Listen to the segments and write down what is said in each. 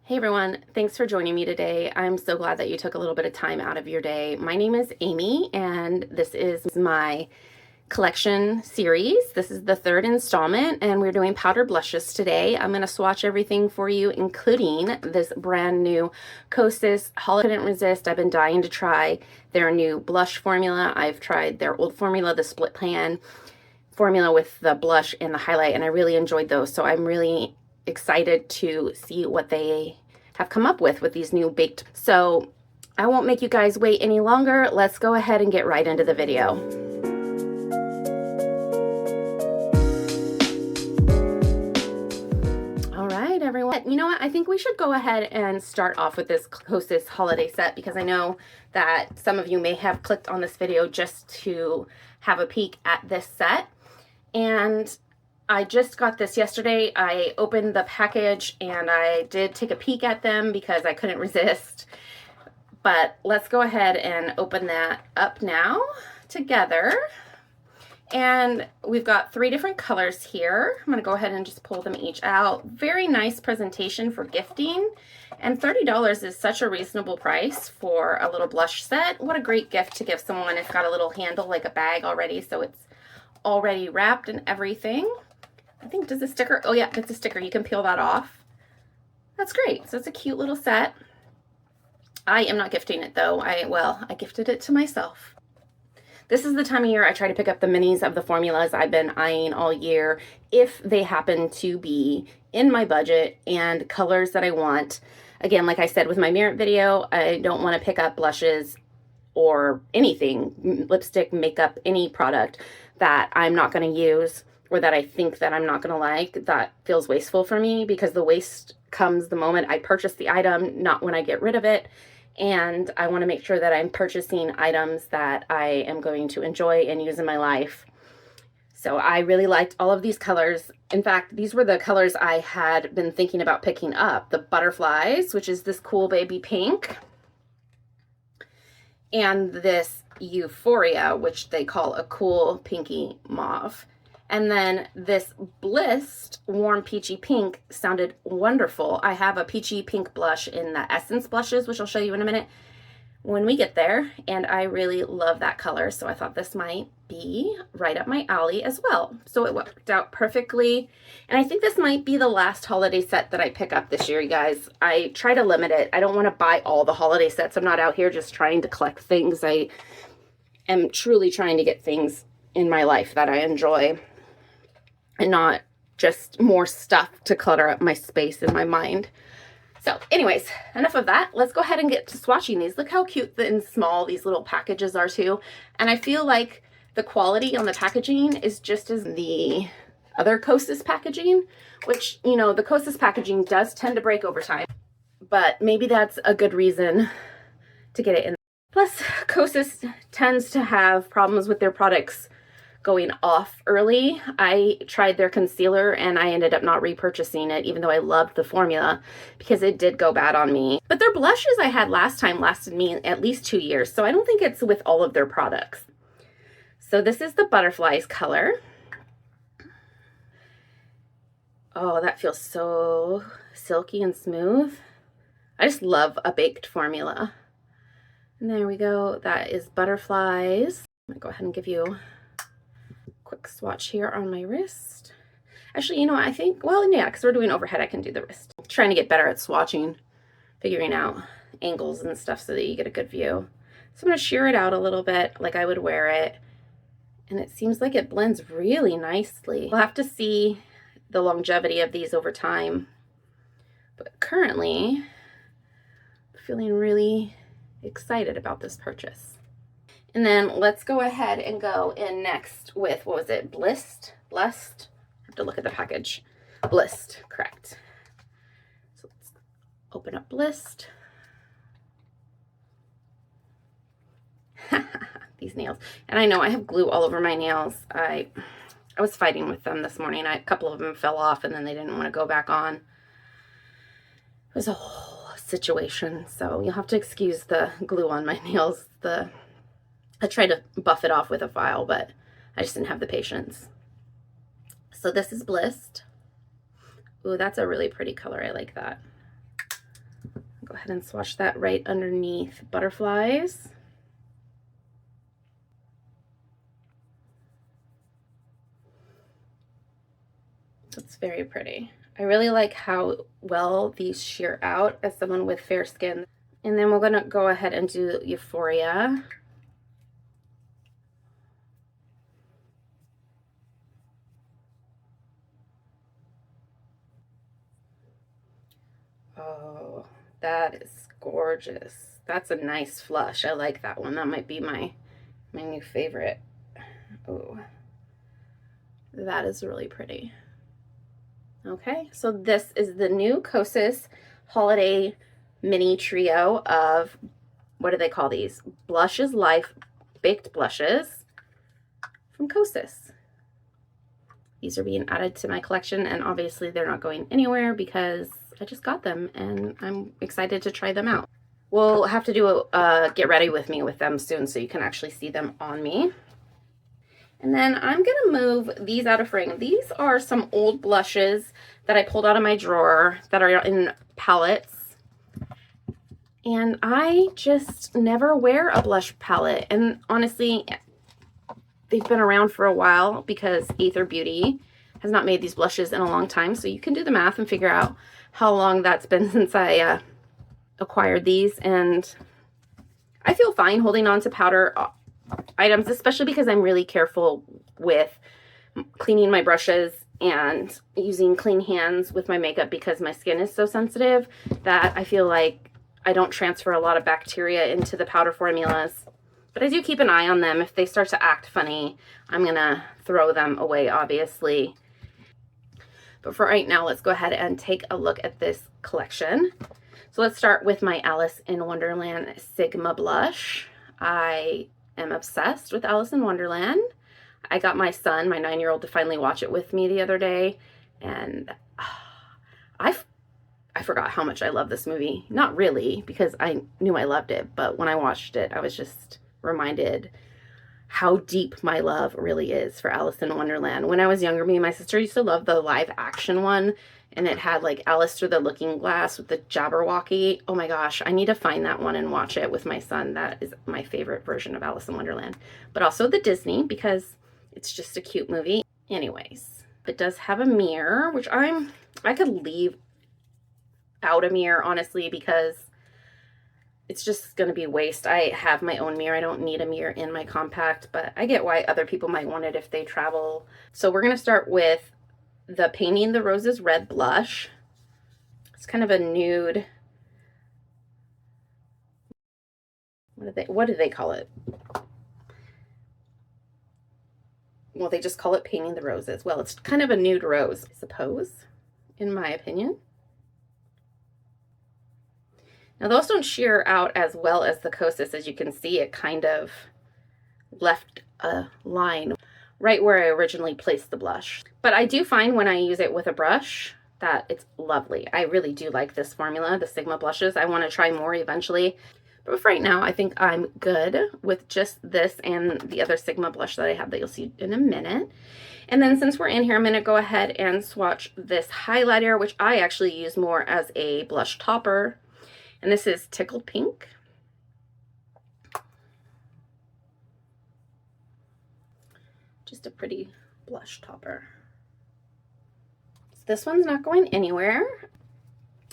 Hey everyone, thanks for joining me today. I'm so glad that you took a little bit of time out of your day. My name is Amy and this is my collection series. This is the third installment and we're doing powder blushes today. I'm going to swatch everything for you, including this brand new Kosas Holiday. Couldn't resist. I've been dying to try their new blush formula. I've tried their old formula, the split pan formula with the blush and the highlight, and I really enjoyed those. So I'm really excited to see what they have come up with these new baked. So I won't make you guys wait any longer. Let's go ahead and get right into the video. All right, everyone. You know what? I think we should go ahead and start off with this Kosas Holiday Set because I know that some of you may have clicked on this video just to have a peek at this set. And I just got this yesterday. I opened the package and I did take a peek at them because I couldn't resist. But let's go ahead and open that up now together. And we've got 3 different colors here. I'm going to go ahead and just pull them each out. Very nice presentation for gifting. And $30 is such a reasonable price for a little blush set. What a great gift to give someone. It's got a little handle like a bag already, so it's already wrapped and everything. I think, does the sticker, oh yeah, it's a sticker. You can peel that off. That's great. So it's a cute little set. I am not gifting it though. I gifted it to myself. This is the time of year I try to pick up the minis of the formulas I've been eyeing all year if they happen to be in my budget and colors that I want. Again, like I said with my Merit video, I don't want to pick up blushes or anything, lipstick, makeup, any product that I'm not going to use or that I think that I'm not going to like. That feels wasteful for me because the waste comes the moment I purchase the item, not when I get rid of it. And I want to make sure that I'm purchasing items that I am going to enjoy and use in my life. So I really liked all of these colors. In fact, these were the colors I had been thinking about picking up. The Butterflies, which is this cool baby pink, and this Euphoria, which they call a cool pinky mauve. And then this Blissed warm peachy pink sounded wonderful. I have a peachy pink blush in the Essence blushes, which I'll show you in a minute when we get there. And I really love that color. So I thought this might be right up my alley as well. So it worked out perfectly. And I think this might be the last holiday set that I pick up this year, you guys. I try to limit it. I don't want to buy all the holiday sets. I'm not out here just trying to collect things. I am truly trying to get things in my life that I enjoy and not just more stuff to clutter up my space in my mind. So anyways, enough of that. Let's go ahead and get to swatching these. Look how cute and small these little packages are too. And I feel like the quality on the packaging is just as the other Kosas packaging, which, you know, the Kosas packaging does tend to break over time, but maybe that's a good reason to get it in. Plus, Kosas tends to have problems with their products going off early. I tried their concealer and I ended up not repurchasing it, even though I loved the formula, because it did go bad on me. But their blushes I had last time lasted me at least 2 years, so I don't think it's with all of their products. So this is the Butterflies color. Oh, that feels so silky and smooth. I just love a baked formula. And there we go. That is Butterflies. I'm gonna go ahead and give you quick swatch here on my wrist. Actually, you know, I think, well, yeah, because we're doing overhead, I can do the wrist. I'm trying to get better at swatching, figuring out angles and stuff so that you get a good view. So I'm going to shear it out a little bit like I would wear it. And it seems like it blends really nicely. We'll have to see the longevity of these over time. But currently, I'm feeling really excited about this purchase. And then let's go ahead and go in next with, what was it, Blissed? Blessed? I have to look at the package. Blissed, correct. So let's open up Blissed. These nails. And I know I have glue all over my nails. I was fighting with them this morning. A couple of them fell off and then they didn't want to go back on. It was a whole situation. So you'll have to excuse the glue on my nails. I tried to buff it off with a file, but I just didn't have the patience. So this is Blissed. Ooh, that's a really pretty color. I like that. Go ahead and swatch that right underneath Butterflies. It's very pretty. I really like how well these sheer out as someone with fair skin. And then we're gonna go ahead and do Euphoria. Oh, that is gorgeous. That's a nice flush. I like that one. That might be my new favorite. Oh, that is really pretty. Okay, so this is the new Kosas Holiday Mini Trio of, what do they call these? Blushes Life Baked Blushes from Kosas. These are being added to my collection, and obviously they're not going anywhere because I just got them and I'm excited to try them out. We'll have to do a get ready with me with them soon so you can actually see them on me. And then I'm gonna move these out of frame. These are some old blushes that I pulled out of my drawer that are in palettes. And I just never wear a blush palette. And honestly, they've been around for a while because Aether Beauty has not made these blushes in a long time. So you can do the math and figure out how long that's been since I acquired these. And I feel fine holding on to powder items, especially because I'm really careful with cleaning my brushes and using clean hands with my makeup because my skin is so sensitive that I feel like I don't transfer a lot of bacteria into the powder formulas. But I do keep an eye on them. If they start to act funny, I'm gonna throw them away, obviously. But for right now, let's go ahead and take a look at this collection. So let's start with my Alice in Wonderland Sigma blush. I am obsessed with Alice in Wonderland. I got my son, my 9-year-old, to finally watch it with me the other day, and I forgot how much I love this movie. Not really, because I knew I loved it, but when I watched it, I was just reminded how deep my love really is for Alice in Wonderland. When I was younger, me and my sister used to love the live action one, and it had like Alice through the looking glass with the Jabberwocky. Oh my gosh, I need to find that one and watch it with my son. That is my favorite version of Alice in Wonderland. But also the Disney, because it's just a cute movie. Anyways, it does have a mirror, which I could leave out a mirror, honestly, because it's just going to be waste. I have my own mirror. I don't need a mirror in my compact, but I get why other people might want it if they travel. So we're going to start with the Painting the Roses Red blush. It's kind of a nude. What do they call it? Well, they just call it Painting the Roses. Well, it's kind of a nude rose, I suppose, in my opinion. Now, those don't sheer out as well as the Kosas. As you can see, it kind of left a line right where I originally placed the blush. But I do find when I use it with a brush that it's lovely. I really do like this formula, the Sigma blushes. I want to try more eventually. But for right now, I think I'm good with just this and the other Sigma blush that I have that you'll see in a minute. And then since we're in here, I'm going to go ahead and swatch this highlighter, which I actually use more as a blush topper. And this is Tickled Pink. Just a pretty blush topper. So this one's not going anywhere.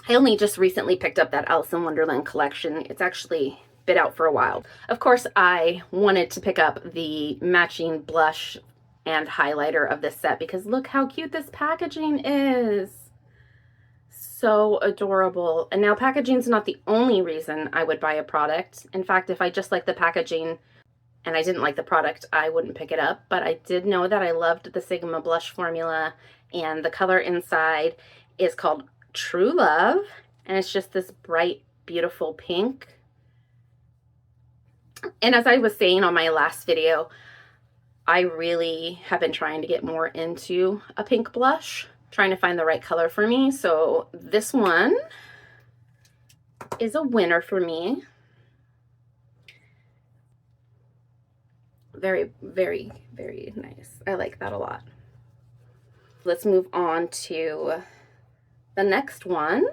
I only just recently picked up that Alice in Wonderland collection. It's actually been out for a while. Of course, I wanted to pick up the matching blush and highlighter of this set because look how cute this packaging is. So adorable. And now packaging is not the only reason I would buy a product. In fact, if I just like the packaging and I didn't like the product, I wouldn't pick it up. But I did know that I loved the Sigma blush formula, and the color inside is called True Love, and it's just this bright, beautiful pink. And as I was saying on my last video, I really have been trying to get more into a pink blush, trying to find the right color for me. So this one is a winner for me. Very, very, very nice. I like that a lot. Let's move on to the next one,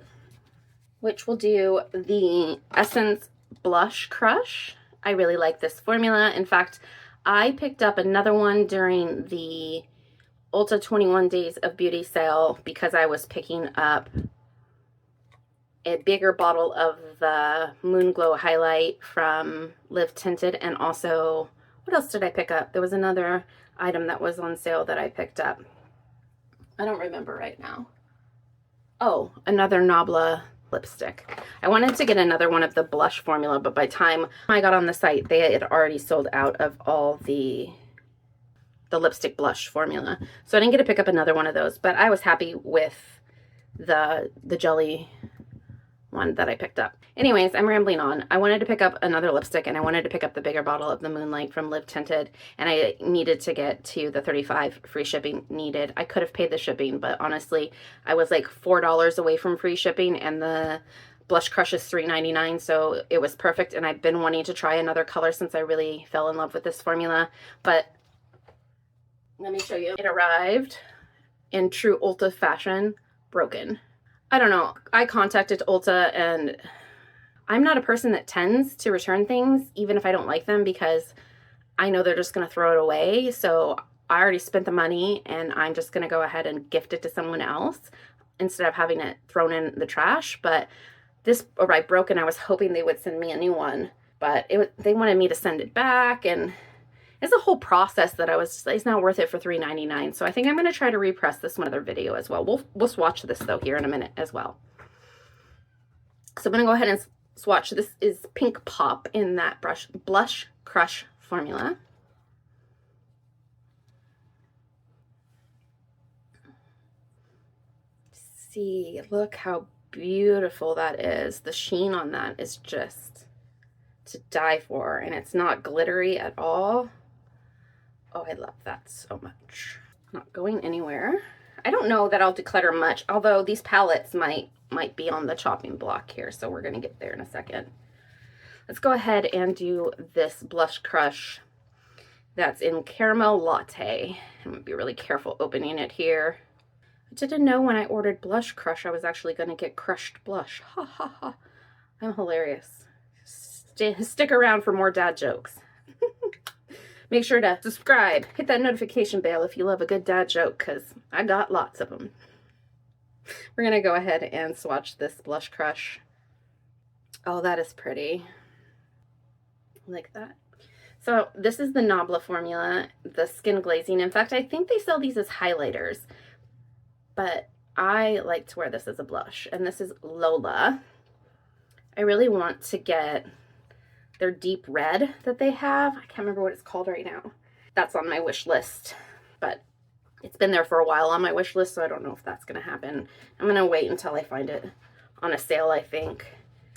which will do the Essence Blush Crush. I really like this formula. In fact, I picked up another one during the Ulta 21 Days of Beauty sale because I was picking up a bigger bottle of the Moon Glow highlight from Live Tinted, and also, what else did I pick up? There was another item that was on sale that I picked up. I don't remember right now. Oh, another Nabla lipstick. I wanted to get another one of the blush formula, but by the time I got on the site, they had already sold out of all the lipstick blush formula. So I didn't get to pick up another one of those, but I was happy with the jelly one that I picked up. Anyways, I'm rambling on. I wanted to pick up another lipstick, and I wanted to pick up the bigger bottle of the Moonlight from Live Tinted, and I needed to get to the 35 free shipping needed. I could have paid the shipping, but honestly, I was like $4 away from free shipping, and the Blush Crush is $3.99, so it was perfect, and I've been wanting to try another color since I really fell in love with this formula. But let me show you. It arrived in true Ulta fashion, broken. I don't know. I contacted Ulta, and I'm not a person that tends to return things, even if I don't like them, because I know they're just going to throw it away. So I already spent the money, and I'm just going to go ahead and gift it to someone else instead of having it thrown in the trash. But this arrived broken. I was hoping they would send me a new one, but they wanted me to send it back, and it's a whole process that it's not worth it for $3.99. So I think I'm going to try to repress this one other video as well. We'll swatch this though here in a minute as well. So I'm going to go ahead and swatch. This is Pink Pop in that Blush Crush formula. See, look how beautiful that is. The sheen on that is just to die for, and it's not glittery at all. Oh, I love that so much. Not going anywhere. I don't know that I'll declutter much, although these palettes might be on the chopping block here, so we're going to get there in a second. Let's go ahead and do this Blush Crush that's in Caramel Latte. I'm going to be really careful opening it here. I didn't know when I ordered Blush Crush I was actually going to get crushed blush. Ha ha ha. I'm hilarious. Stick around for more dad jokes. Make sure to subscribe, hit that notification bell if you love a good dad joke, because I got lots of them. We're going to go ahead and swatch this Blush Crush. Oh, that is pretty. Like that. So this is the Nabla formula, the skin glazing. In fact, I think they sell these as highlighters, but I like to wear this as a blush. And this is Lola. I really want to get their deep red that they have. I can't remember what it's called right now. That's on my wish list, but it's been there for a while on my wish list, so I don't know if that's going to happen. I'm going to wait until I find it on a sale, I think.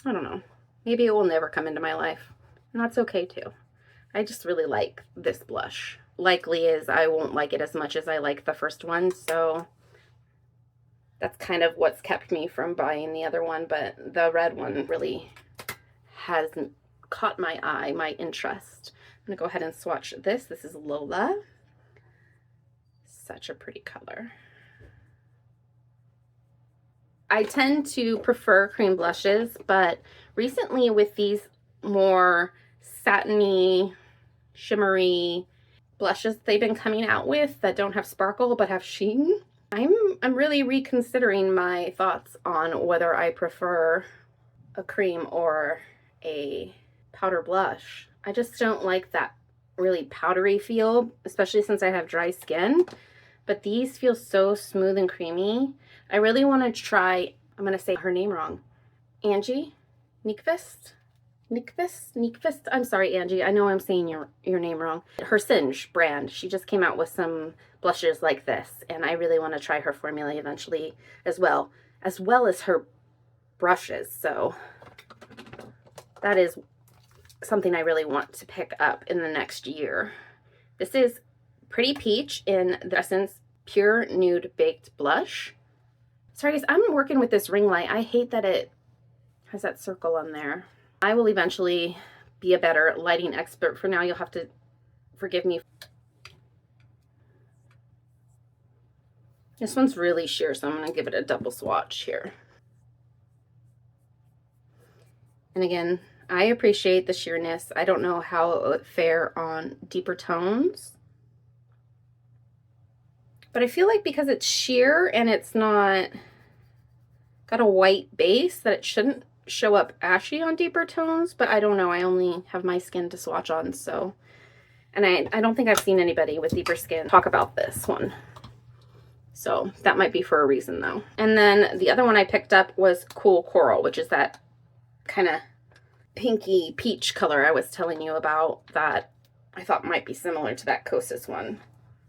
I don't know. Maybe it will never come into my life, and that's okay too. I just really like this blush. Likely is I won't like it as much as I like the first one, so that's kind of what's kept me from buying the other one, but the red one really hasn't caught my eye, my interest. I'm gonna go ahead and swatch this. This is Lola. Such a pretty color. I tend to prefer cream blushes, but recently with these more satiny, shimmery blushes they've been coming out with that don't have sparkle but have sheen, I'm really reconsidering my thoughts on whether I prefer a cream or a powder blush. I just don't like that really powdery feel, especially since I have dry skin, but these feel so smooth and creamy. I really want to try, I'm going to say her name wrong, Angie Nyqvist. I'm sorry, Angie. I know I'm saying your name wrong. Her Singe brand. She just came out with some blushes like this, and I really want to try her formula eventually as well as her brushes. So that is something I really want to pick up in the next year. This is Pretty Peach in the Essence Pure Nude Baked Blush. Sorry guys, I'm working with this ring light. I hate that it has that circle on there. I will eventually be a better lighting expert. For now, you'll have to forgive me. This one's really sheer, so I'm going to give it a double swatch here. And again, I appreciate the sheerness. I don't know how it would fare on deeper tones. But I feel like because it's sheer and it's not got a white base, that it shouldn't show up ashy on deeper tones. But I don't know. I only have my skin to swatch on, so. And I don't think I've seen anybody with deeper skin talk about this one. So that might be for a reason though. And then the other one I picked up was Cool Coral, which is that kind of pinky peach color I was telling you about that I thought might be similar to that Kosas one.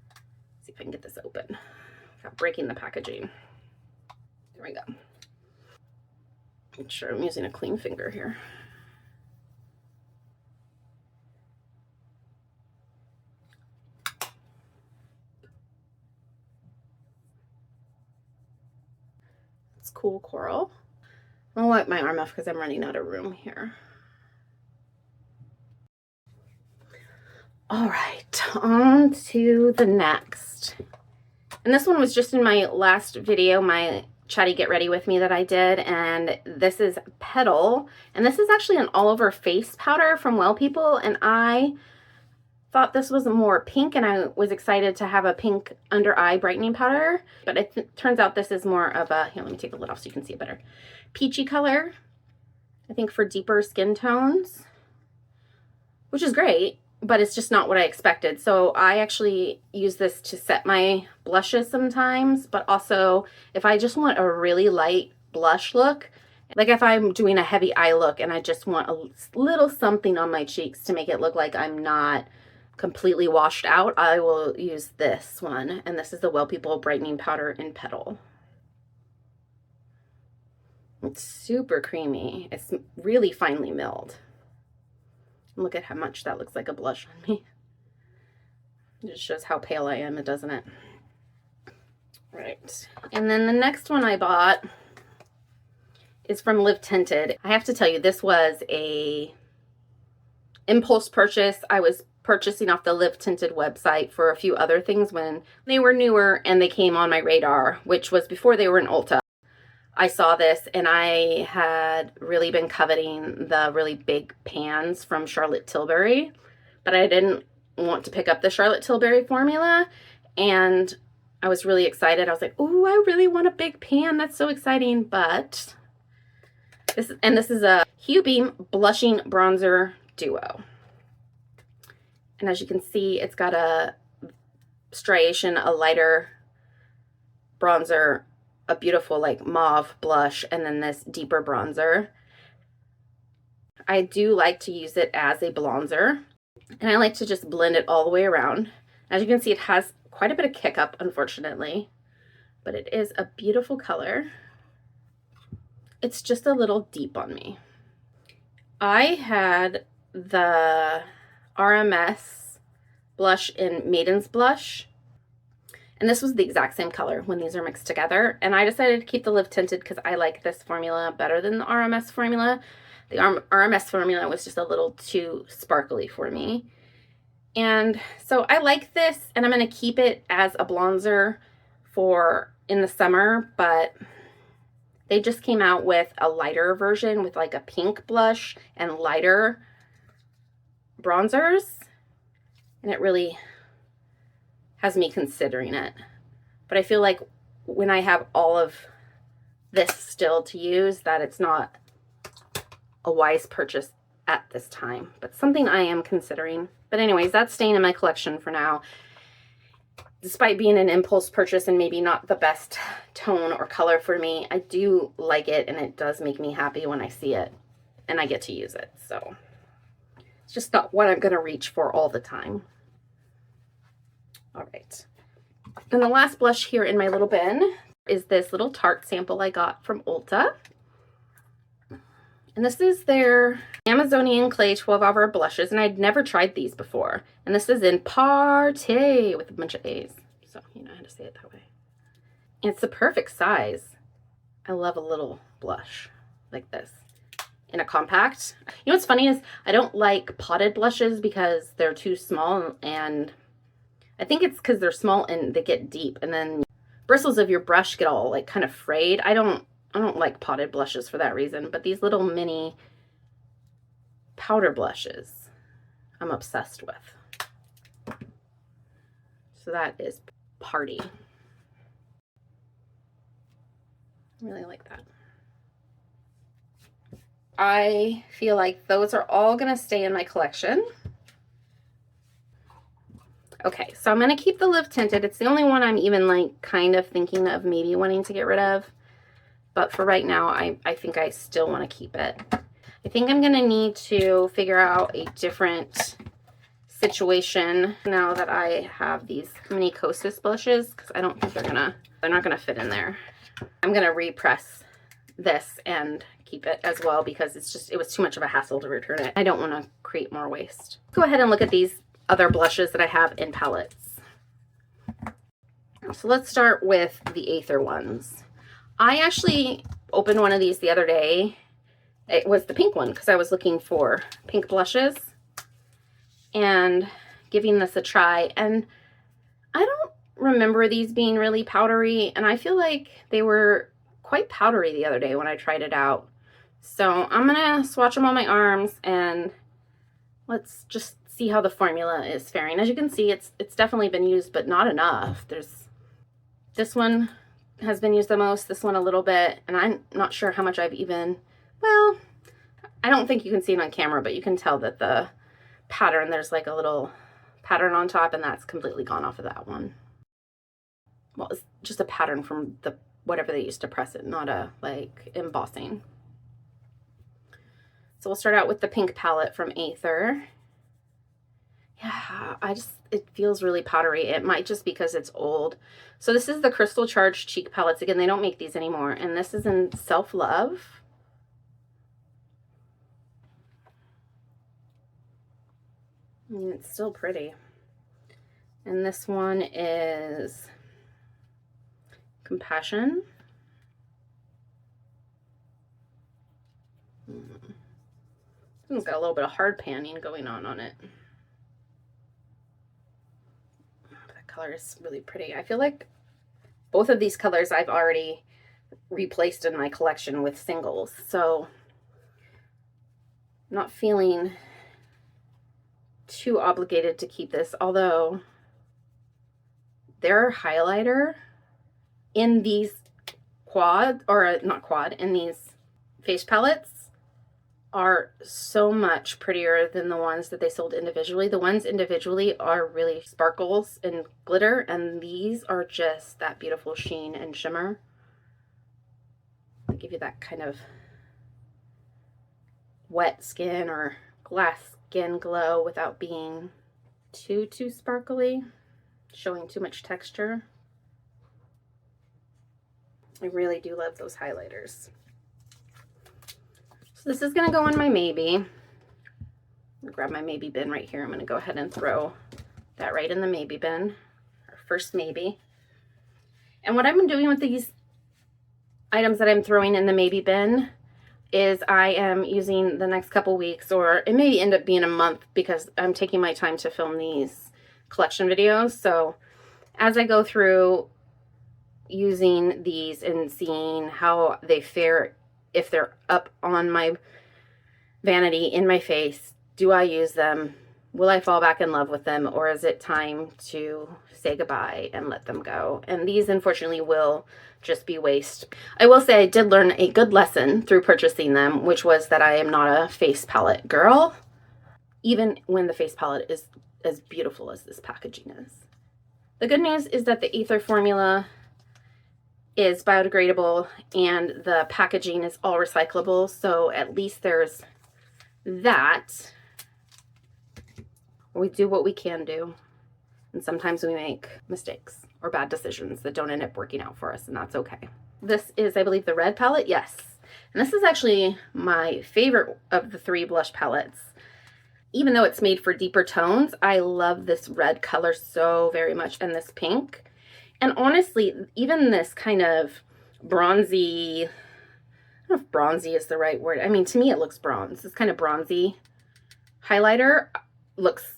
Let's see if I can get this open without breaking the packaging. There we go. Make sure I'm using a clean finger here. It's Cool Coral. I'll wipe my arm off because I'm running out of room here. All right, on to the next. And this one was just in my last video, my chatty get ready with me that I did, and this is Petal, and this is actually an all over face powder from Well People, and I thought this was more pink, and I was excited to have a pink under eye brightening powder, but it turns out this is more of a, here, let me take the lid off so you can see it better, peachy color, I think for deeper skin tones, which is great, but it's just not what I expected. So I actually use this to set my blushes sometimes, but also if I just want a really light blush look, like if I'm doing a heavy eye look and I just want a little something on my cheeks to make it look like I'm not completely washed out, I will use this one. And this is the Well People Brightening Powder in Petal. It's super creamy. It's really finely milled. Look at how much that looks like a blush on me. It just shows how pale I am, doesn't it? Right. And then the next one I bought is from Tinted. I have to tell you, this was a impulse purchase. I was purchasing off the Tinted website for a few other things when they were newer and they came on my radar, which was before they were in Ulta. I saw this and I had really been coveting the really big pans from Charlotte Tilbury, but I didn't want to pick up the Charlotte Tilbury formula, and I was really excited. I was like, oh, I really want a big pan. That's so exciting. But this is a Hue Beam Blushing Bronzer Duo. And as you can see, it's got a striation, a lighter bronzer, a beautiful like mauve blush, and then this deeper bronzer. I do like to use it as a bronzer, and I like to just blend it all the way around. As you can see, it has quite a bit of kick up, unfortunately, but it is a beautiful color. It's just a little deep on me. I had the RMS blush in Maiden's Blush, and this was the exact same color when these are mixed together. And I decided to keep the Tinted because I like this formula better than the RMS formula. The RMS formula was just a little too sparkly for me. And so I like this, and I'm going to keep it as a bronzer for in the summer, but they just came out with a lighter version with like a pink blush and lighter bronzers, and it really has me considering it. But I feel like when I have all of this still to use, that it's not a wise purchase at this time, but something I am considering. But anyways, that's staying in my collection for now. Despite being an impulse purchase and maybe not the best tone or color for me, I do like it, and it does make me happy when I see it and I get to use it. So it's just not what I'm going to reach for all the time. All right. And the last blush here in my little bin is this little Tarte sample I got from Ulta. And this is their Amazonian Clay 12-hour blushes, and I'd never tried these before. And this is in Party with a bunch of A's, so you know how to say it that way. And it's the perfect size. I love a little blush like this in a compact. You know what's funny is I don't like potted blushes because they're too small, and I think it's because they're small and they get deep, and then bristles of your brush get all like kind of frayed. I don't like potted blushes for that reason, but these little mini powder blushes I'm obsessed with. So that is Party. I really like that. I feel like those are all gonna stay in my collection. Okay, so I'm gonna keep the Live Tinted. It's the only one I'm even like kind of thinking of maybe wanting to get rid of. But for right now, I think I still want to keep it. I think I'm gonna need to figure out a different situation now that I have these mini Kosas blushes, because I don't think they're not gonna fit in there. I'm gonna repress this and keep it as well, because it was too much of a hassle to return it. I don't want to create more waste. Go ahead and look at these other blushes that I have in palettes. So let's start with the Aether ones. I actually opened one of these the other day. It was the pink one, because I was looking for pink blushes and giving this a try. And I don't remember these being really powdery, and I feel like they were quite powdery the other day when I tried it out. So I'm gonna swatch them on my arms and let's just see how the formula is faring. As you can see, it's definitely been used, but not enough. This one has been used the most, this one a little bit, and I'm not sure how much I've even, well, I don't think you can see it on camera, but you can tell that the pattern, there's like a little pattern on top, and that's completely gone off of that one. Well, it's just a pattern from the whatever they used to press it, not a like embossing. So we'll start out with the pink palette from Aether. Yeah, it feels really powdery. It might just because it's old. So this is the Crystal Charged Cheek Palettes. Again, they don't make these anymore. And this is in Self Love. I mean, it's still pretty. And this one is Compassion. This one's got a little bit of hard panning going on it. That color is really pretty. I feel like both of these colors I've already replaced in my collection with singles, so I'm not feeling too obligated to keep this, although their highlighter in these in these face palettes are so much prettier than the ones that they sold individually. The ones individually are really sparkles and glitter, and these are just that beautiful sheen and shimmer. They give you that kind of wet skin or glass skin glow without being too sparkly, showing too much texture. I really do love those highlighters. So this is gonna go in my maybe. I'm gonna grab my maybe bin right here. I'm gonna go ahead and throw that right in the maybe bin, our first maybe. And what I've been doing with these items that I'm throwing in the maybe bin is I am using the next couple weeks, or it may end up being a month because I'm taking my time to film these collection videos. So as I go through using these and seeing how they fare, if they're up on my vanity, in my face, do I use them? Will I fall back in love with them, or is it time to say goodbye and let them go? And these, unfortunately, will just be waste. I will say I did learn a good lesson through purchasing them, which was that I am not a face palette girl, even when the face palette is as beautiful as this packaging is. The good news is that the Aether formula is biodegradable and the packaging is all recyclable, so at least there's that. We do what we can do, and sometimes we make mistakes or bad decisions that don't end up working out for us, and that's okay. This is, I believe, the red palette. Yes, and this is actually my favorite of the three blush palettes. Even though it's made for deeper tones, I love this red color so very much, and this pink. And honestly, even this kind of bronzy, I don't know if bronzy is the right word. I mean, to me, it looks bronze. This kind of bronzy highlighter looks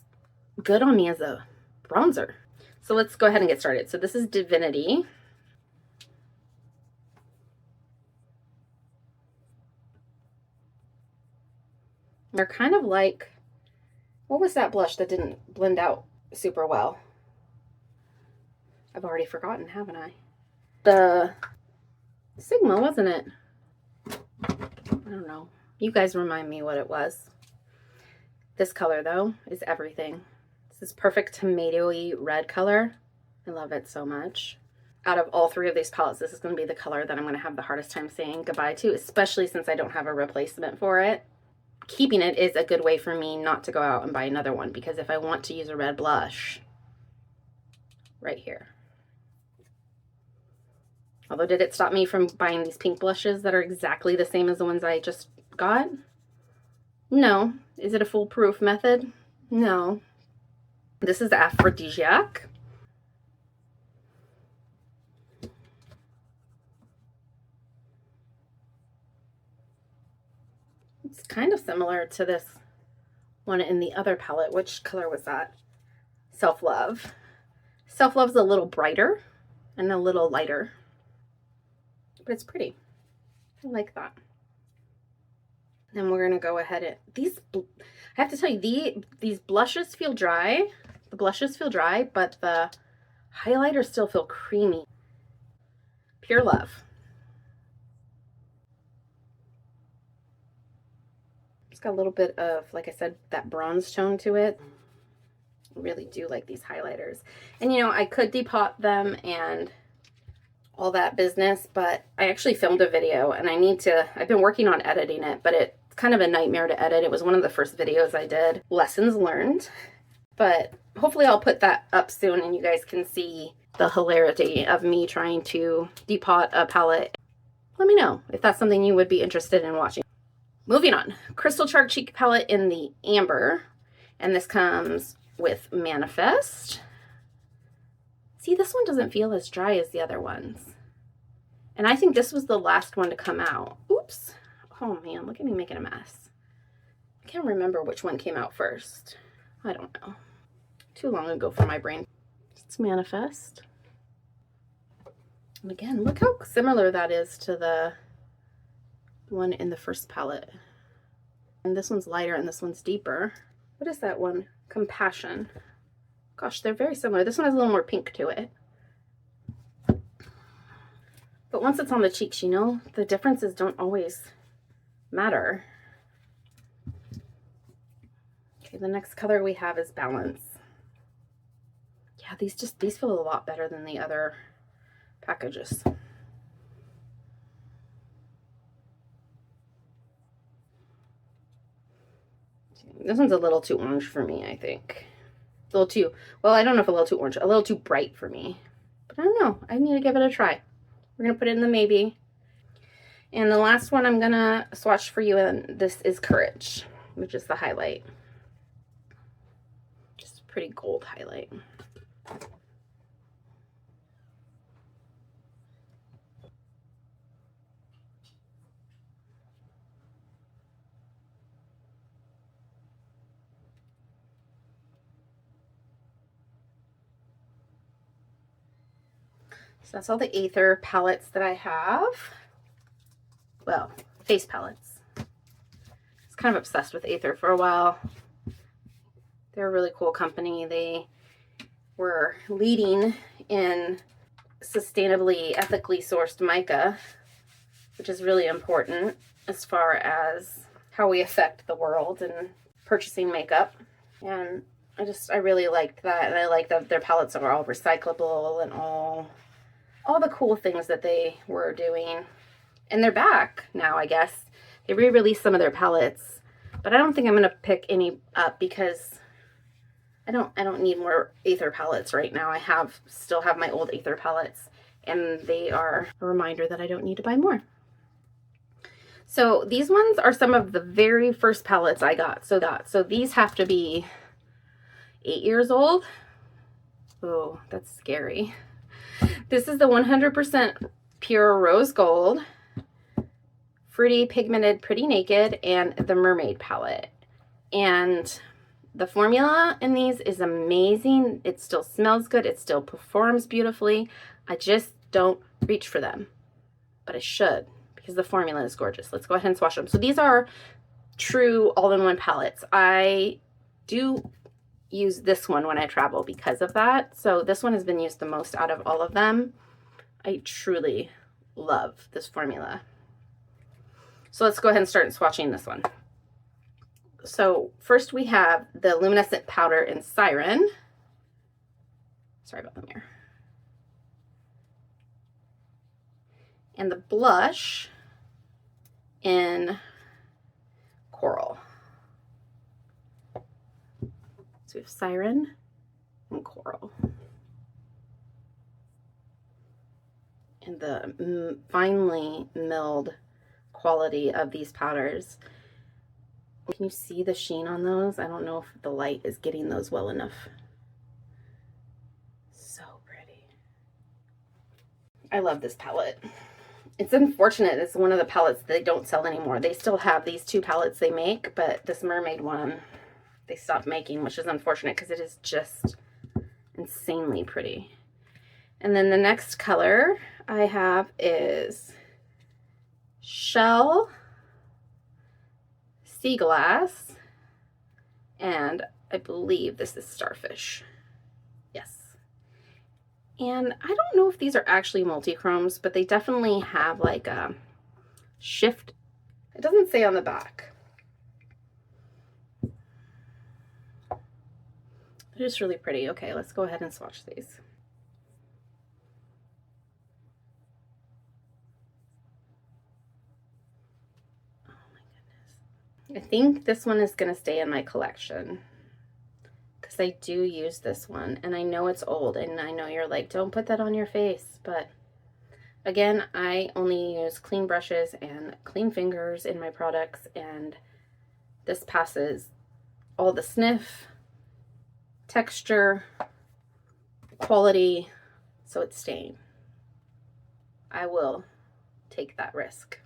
good on me as a bronzer. So let's go ahead and get started. So this is Divinity. They're kind of like, what was that blush that didn't blend out super well? I've already forgotten, haven't I? The Sigma, wasn't it? I don't know. You guys remind me what it was. This color, though, is everything. This is perfect tomatoey red color. I love it so much. Out of all three of these palettes, this is going to be the color that I'm going to have the hardest time saying goodbye to, especially since I don't have a replacement for it. Keeping it is a good way for me not to go out and buy another one, because if I want to use a red blush, right here. Although, did it stop me from buying these pink blushes that are exactly the same as the ones I just got? No. Is it a foolproof method? No. This is Aphrodisiac. It's kind of similar to this one in the other palette. Which color was that? Self-Love. Self-Love's a little brighter and a little lighter, but it's pretty. I like that. Then we're gonna go ahead and I have to tell you, these blushes feel dry. The blushes feel dry, but the highlighters still feel creamy. Pure Love. It's got a little bit of, like I said, that bronze tone to it. I really do like these highlighters. And you know, I could depot them and all that business, but I actually filmed a video and I've been working on editing it, but it's kind of a nightmare to edit. It was one of the first videos I did. Lessons learned. But hopefully I'll put that up soon and you guys can see the hilarity of me trying to depot a palette. Let me know if that's something you would be interested in watching. Moving on. Crystal Chalk Cheek Palette in the Amber. And this comes with Manifest. See, this one doesn't feel as dry as the other ones. And I think this was the last one to come out. Oops. Oh man, look at me making a mess. I can't remember which one came out first. I don't know. Too long ago for my brain. It's Manifest. And again, look how similar that is to the one in the first palette. And this one's lighter and this one's deeper. What is that one? Compassion. Gosh, they're very similar. This one has a little more pink to it. But once it's on the cheeks, you know, the differences don't always matter. Okay, the next color we have is Balance. Yeah, these feel a lot better than the other packages. This one's a little too orange for me, I think. A little too, well, I don't know if a little too orange, a little too bright for me. But I don't know. I need to give it a try. We're going to put it in the maybe. And the last one I'm going to swatch for you, and this is Courage, which is the highlight. Just a pretty gold highlight. So that's all the Aether palettes that I have. Well, face palettes. I was kind of obsessed with Aether for a while. They're a really cool company. They were leading in sustainably, ethically sourced mica, which is really important as far as how we affect the world and purchasing makeup. And I really liked that. And I like that their palettes are all recyclable and all the cool things that they were doing. And they're back now, I guess. They re-released some of their palettes, but I don't think I'm going to pick any up because I don't need more Aether palettes right now. I still have my old Aether palettes, and they are a reminder that I don't need to buy more. So these ones are some of the very first palettes I got. So these have to be 8 years old. Oh, that's scary. This is the 100% pure rose gold, fruity pigmented pretty naked, and the mermaid palette. And the formula in these is amazing. It still smells good. It still performs beautifully. I just don't reach for them, but I should because the formula is gorgeous. Let's go ahead and swatch them. So these are true all-in-one palettes. I do use this one when I travel because of that. So this one has been used the most out of all of them. I truly love this formula. So let's go ahead and start swatching this one. So first we have the luminescent powder in Siren. Sorry about the mirror. And the blush in Coral. So we have Siren and Coral. And the finely milled quality of these powders. Can you see the sheen on those? I don't know if the light is getting those well enough. So pretty. I love this palette. It's unfortunate it's one of the palettes that they don't sell anymore. They still have these two palettes they make, but this mermaid one they stopped making, which is unfortunate because it is just insanely pretty. And then the next color I have is Shell, Sea Glass, and I believe this is Starfish. Yes. And I don't know if these are actually multi-chromes, but they definitely have like a shift. It doesn't say on the back. They're just really pretty. Okay, let's go ahead and swatch these. I think this one is going to stay in my collection because I do use this one, and I know it's old, and I know you're like, don't put that on your face, but again, I only use clean brushes and clean fingers in my products, and this passes all the sniff, texture, quality, so it's staying. I will take that risk.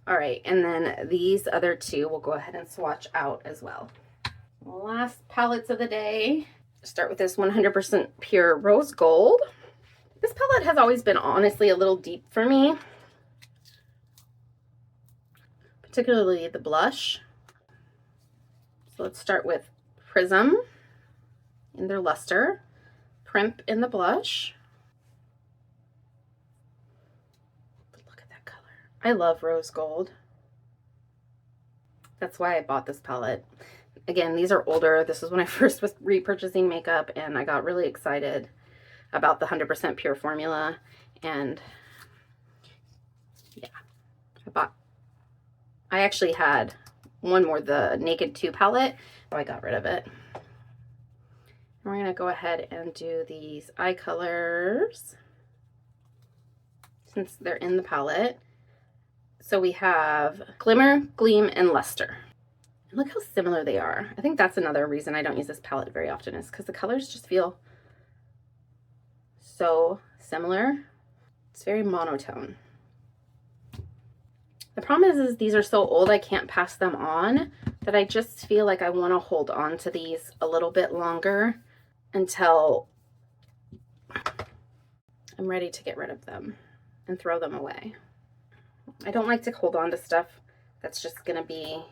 All right, and then these other two we'll go ahead and swatch out as well. Last palettes of the day. Start with this 100% pure rose gold. This palette has always been honestly a little deep for me, particularly the blush. So let's start with Prism in their luster, Primp in the blush. I love rose gold. That's why I bought this palette. Again, these are older. This is when I first was repurchasing makeup, and I got really excited about the 100% pure formula. And yeah, I actually had one more, the Naked 2 palette, so I got rid of it. And we're gonna go ahead and do these eye colors since they're in the palette. So we have Glimmer, Gleam, and Luster. And look how similar they are. I think that's another reason I don't use this palette very often, is because the colors just feel so similar. It's very monotone. The problem is these are so old I can't pass them on, that I just feel like I want to hold on to these a little bit longer until I'm ready to get rid of them and throw them away. I don't like to hold on to stuff that's just going to be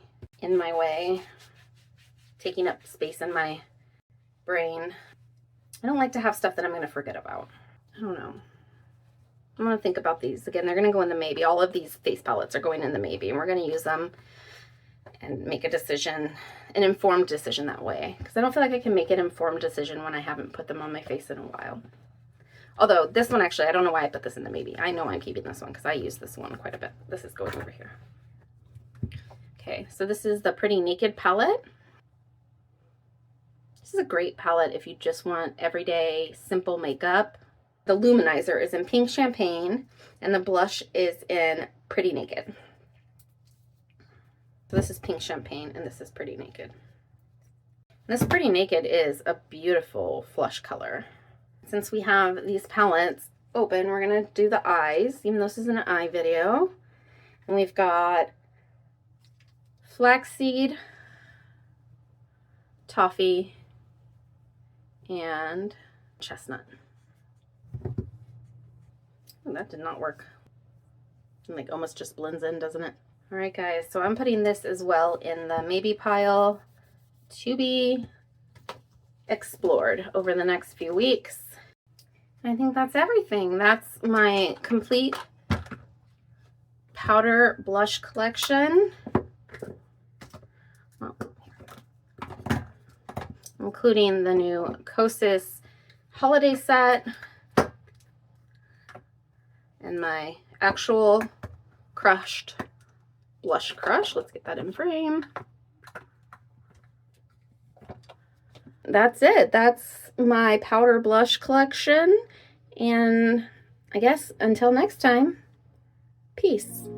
in my way, taking up space in my brain. I don't like to have stuff that I'm going to forget about. I don't know. I'm going to think about these. Again, they're going to go in the maybe. All of these face palettes are going in the maybe, and we're going to use them and make a decision, an informed decision that way. Because I don't feel like I can make an informed decision when I haven't put them on my face in a while. Although this one, actually, I don't know why I put this in the maybe. I know I'm keeping this one because I use this one quite a bit. This is going over here. Okay, so this is the Pretty Naked palette. This is a great palette if you just want everyday, simple makeup. The luminizer is in Pink Champagne, and the blush is in Pretty Naked. So this is Pink Champagne, and this is Pretty Naked. And this Pretty Naked is a beautiful flush color. Since we have these palettes open, we're going to do the eyes, even though this is an eye video. And we've got Flaxseed, Toffee, and Chestnut. Oh, that did not work. It like almost just blends in, doesn't it? All right, guys, so I'm putting this as well in the maybe pile to be explored over the next few weeks. I think that's everything. That's my complete powder blush collection, including the new Kosas Holiday Set and my actual crushed blush crush. Let's get that in frame. That's it. That's my powder blush collection. And I guess until next time, peace.